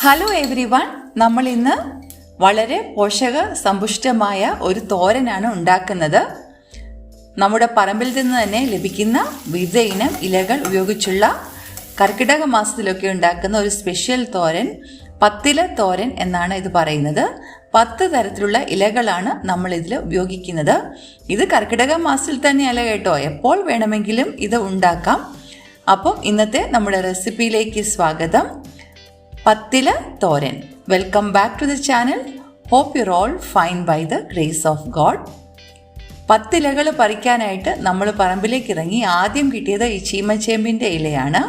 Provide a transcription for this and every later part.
Hello everyone, നമ്മൾ ഇന്ന് വളരെ പോഷക സമ്പുഷ്ടമായ ഒരു തോരനാണ് ഉണ്ടാക്കുന്നത്. നമ്മുടെ പറമ്പിൽ നിന്ന് തന്നെ ലഭിക്കുന്ന വിവിധ ഇനം ഇലകൾ ഉപയോഗിച്ചുള്ള കർക്കിടക മാസത്തിലൊക്കെ ഉണ്ടാക്കുന്ന ഒരു സ്പെഷ്യൽ തോരൻ, പത്തില തോരൻ എന്നാണ് ഇത് പറയുന്നത്. 10 തരത്തിലുള്ള ഇലകളാണ് നമ്മൾ ഇതിൽ ഉപയോഗിക്കുന്നത്. ഇത് കർക്കിടക മാസത്തിൽ തന്നെയല്ല കേട്ടോ, എപ്പോൾ വേണമെങ്കിലും ഇത് ഉണ്ടാക്കാം. അപ്പം ഇന്നത്തെ നമ്മുടെ റെസിപ്പിയിലേക്ക് സ്വാഗതം. പത്തില തോരൻ. Welcome back to the channel. Hope you all fine by the grace of God. 10 ഇലകൾ പറിക്കാനായിട്ട് നമ്മൾ പറമ്പിലേക്ക് ഇറങ്ങി. ആദ്യം കിട്ടിയത് ഈ ചീമച്ചേമ്പിൻ്റെ ഇലയാണ്.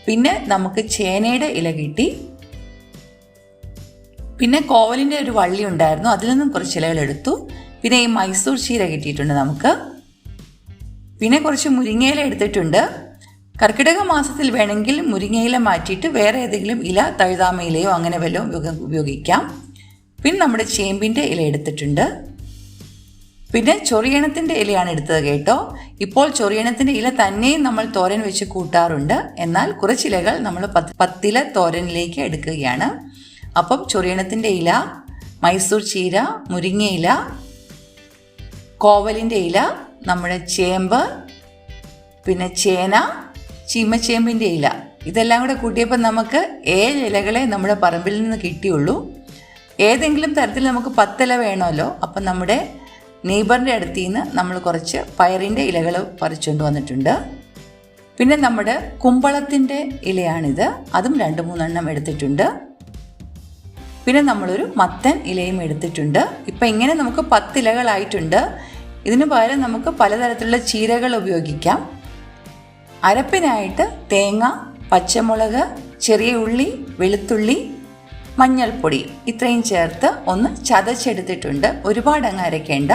പിന്നെ നമുക്ക് ചേനയുടെ ഇല കിട്ടി. പിന്നെ കോവലിൻ്റെ ഒരു വള്ളി ഉണ്ടായിരുന്നു, അതിൽ നിന്നും കുറച്ച് ഇലകൾ എടുത്തു. പിന്നെ ഈ മൈസൂർ ചീര കിട്ടിയിട്ടുണ്ട് നമുക്ക്. പിന്നെ കുറച്ച് മുരിങ്ങയില എടുത്തിട്ടുണ്ട്. കർക്കിടക മാസത്തിൽ വേണമെങ്കിൽ മുരിങ്ങയില മാറ്റിയിട്ട് വേറെ ഏതെങ്കിലും ഇല, തഴുതാമയിലയോ അങ്ങനെ വല്ലതും ഉപയോഗിക്കാം. പിന്നെ നമ്മുടെ ചേമ്പിൻ്റെ ഇല എടുത്തിട്ടുണ്ട്. പിന്നെ ചൊറിയണത്തിൻ്റെ ഇലയാണ് എടുത്തത് കേട്ടോ. ഇപ്പോൾ ചൊറിയണത്തിൻ്റെ ഇല തന്നെയും നമ്മൾ തോരൻ വെച്ച് കൂട്ടാറുണ്ട്. എന്നാൽ കുറച്ചിലകൾ നമ്മൾ പത്തില തോരനിലേക്ക് എടുക്കുകയാണ്. അപ്പം ചൊറിയണത്തിൻ്റെ ഇല, മൈസൂർ ചീര, മുരിങ്ങയില, കോവലിൻ്റെ ഇല, നമ്മുടെ ചേമ്പ്, പിന്നെ ചേന, ചീമച്ചേമ്പിൻ്റെ ഇല, ഇതെല്ലാം കൂടെ കൂട്ടിയപ്പോൾ നമുക്ക് 7 ഇലകളെ നമ്മുടെ പറമ്പിൽ നിന്ന് കിട്ടിയുള്ളൂ. ഏതെങ്കിലും തരത്തിൽ നമുക്ക് 10 ഇല വേണമല്ലോ. അപ്പം നമ്മുടെ നെയ്ബറിൻ്റെ അടുത്ത് നിന്ന് നമ്മൾ കുറച്ച് പയറിൻ്റെ ഇലകൾ പറിച്ചുകൊണ്ട് വന്നിട്ടുണ്ട്. പിന്നെ നമ്മുടെ കുമ്പളത്തിൻ്റെ ഇലയാണിത്, അതും 2-3 എണ്ണം എടുത്തിട്ടുണ്ട്. പിന്നെ നമ്മളൊരു മത്തൻ ഇലയും എടുത്തിട്ടുണ്ട്. ഇപ്പം ഇങ്ങനെ നമുക്ക് 10 ഇലകളായിട്ടുണ്ട്. ഇതിനു പകരം നമുക്ക് പലതരത്തിലുള്ള ചീരകൾ ഉപയോഗിക്കാം. അരപ്പിനായിട്ട് തേങ്ങ, പച്ചമുളക്, ചെറിയ ഉള്ളി, വെളുത്തുള്ളി, മഞ്ഞൾപ്പൊടി ഇത്രയും ചേർത്ത് ഒന്ന് ചതച്ചെടുത്തിട്ടുണ്ട്. ഒരുപാട് അങ്ങ് അരയ്ക്കേണ്ട,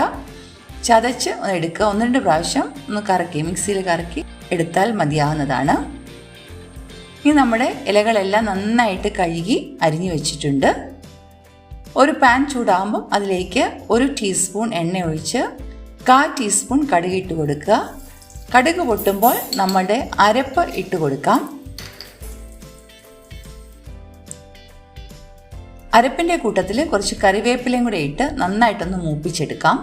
ചതച്ച് എടുക്കുക. 1-2 പ്രാവശ്യം ഒന്ന് കറക്കി, മിക്സിയിൽ കറക്കി എടുത്താൽ മതിയാവുന്നതാണ്. ഇനി നമ്മുടെ ഇലകളെല്ലാം നന്നായിട്ട് കഴുകി അരിഞ്ഞു വെച്ചിട്ടുണ്ട്. ഒരു പാൻ ചൂടാകുമ്പോൾ അതിലേക്ക് 1 ടീസ്പൂൺ എണ്ണ ഒഴിച്ച് 1/4 ടീസ്പൂൺ കടുക് ഇട്ട് കൊടുക്കുക. കടുക് പൊട്ടുമ്പോൾ നമ്മുടെ അരപ്പ് ഇട്ട് കൊടുക്കാം. അരപ്പിൻ്റെ കൂട്ടത്തിൽ കുറച്ച് കറിവേപ്പിലയും കൂടെ ഇട്ട് നന്നായിട്ടൊന്ന് മൂപ്പിച്ചെടുക്കാം.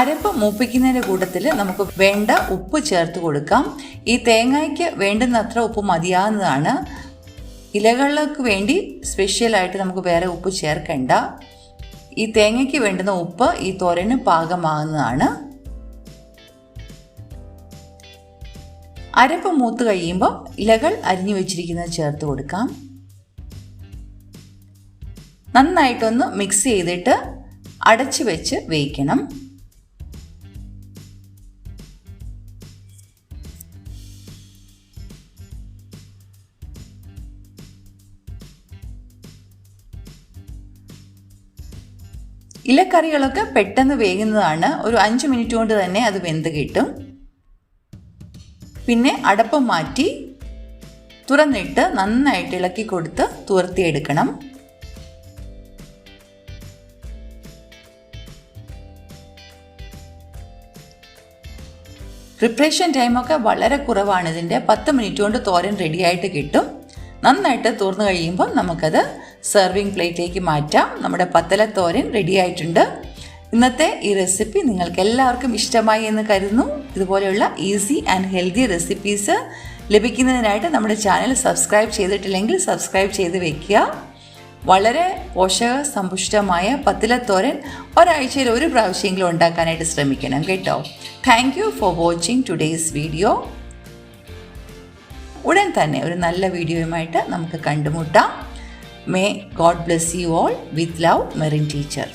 അരപ്പ് മൂപ്പിക്കുന്നതിൻ്റെ കൂട്ടത്തിൽ നമുക്ക് വേണ്ട ഉപ്പ് ചേർത്ത് കൊടുക്കാം. ഈ തേങ്ങയ്ക്ക് വേണ്ടുന്നത്ര ഉപ്പ് മതിയാവുന്നതാണ്. ഇലകൾക്ക് വേണ്ടി സ്പെഷ്യലായിട്ട് നമുക്ക് വേറെ ഉപ്പ് ചേർക്കേണ്ട. ഈ തേങ്ങയ്ക്ക് വേണ്ടുന്ന ഉപ്പ് ഈ തോരന് പാകമാകുന്നതാണ്. അരപ്പ് മൂത്ത് കഴിയുമ്പോൾ ഇലകൾ അരിഞ്ഞു വെച്ചിരിക്കുന്നത് ചേർത്ത് കൊടുക്കാം. നന്നായിട്ടൊന്ന് മിക്സ് ചെയ്തിട്ട് അടച്ചു വെച്ച് വേവിക്കണം. ഇലക്കറികളൊക്കെ പെട്ടെന്ന് വേകുന്നതാണ്. ഒരു 5 മിനിറ്റ് കൊണ്ട് തന്നെ അത് വെന്ത് കിട്ടും. പിന്നെ അടപ്പ് മാറ്റി തുറന്നിട്ട് നന്നായിട്ട് ഇളക്കി കൊടുത്ത് തുവർത്തിയെടുക്കണം. പ്രിപ്പറേഷൻ ടൈമൊക്കെ വളരെ കുറവാണ് ഇതിൻ്റെ. 10 മിനിറ്റ് കൊണ്ട് തോരൻ റെഡിയായിട്ട് കിട്ടും. നന്നായിട്ട് തുറന്നു കഴിയുമ്പോൾ നമുക്കത് സെർവിങ് പ്ലേറ്റിലേക്ക് മാറ്റാം. നമ്മുടെ പത്തല തോരൻ റെഡി ആയിട്ടുണ്ട്. ഇന്നത്തെ ഈ റെസിപ്പി നിങ്ങൾക്ക് എല്ലാവർക്കും ഇഷ്ടമായി എന്ന് കരുതുന്നു. ഇതുപോലെയുള്ള ഈസി ആൻഡ് ഹെൽത്തി റെസിപ്പീസ് ലഭിക്കുന്നതിനായിട്ട് നമ്മുടെ ചാനൽ സബ്സ്ക്രൈബ് ചെയ്തിട്ടില്ലെങ്കിൽ സബ്സ്ക്രൈബ് ചെയ്ത് വെക്കുക. വളരെ പോഷക സമ്പുഷ്ടമായ പത്തില തോരൻ ഒരാഴ്ചയിൽ 1 പ്രാവശ്യമെങ്കിലും ഉണ്ടാക്കാനായിട്ട് ശ്രമിക്കണം കേട്ടോ. Thank you for watching today's video. ഉടൻ തന്നെ ഒരു നല്ല വീഡിയോയുമായിട്ട് നമുക്ക് കണ്ടുമുട്ടാം. May God bless you all with love, Merin teacher.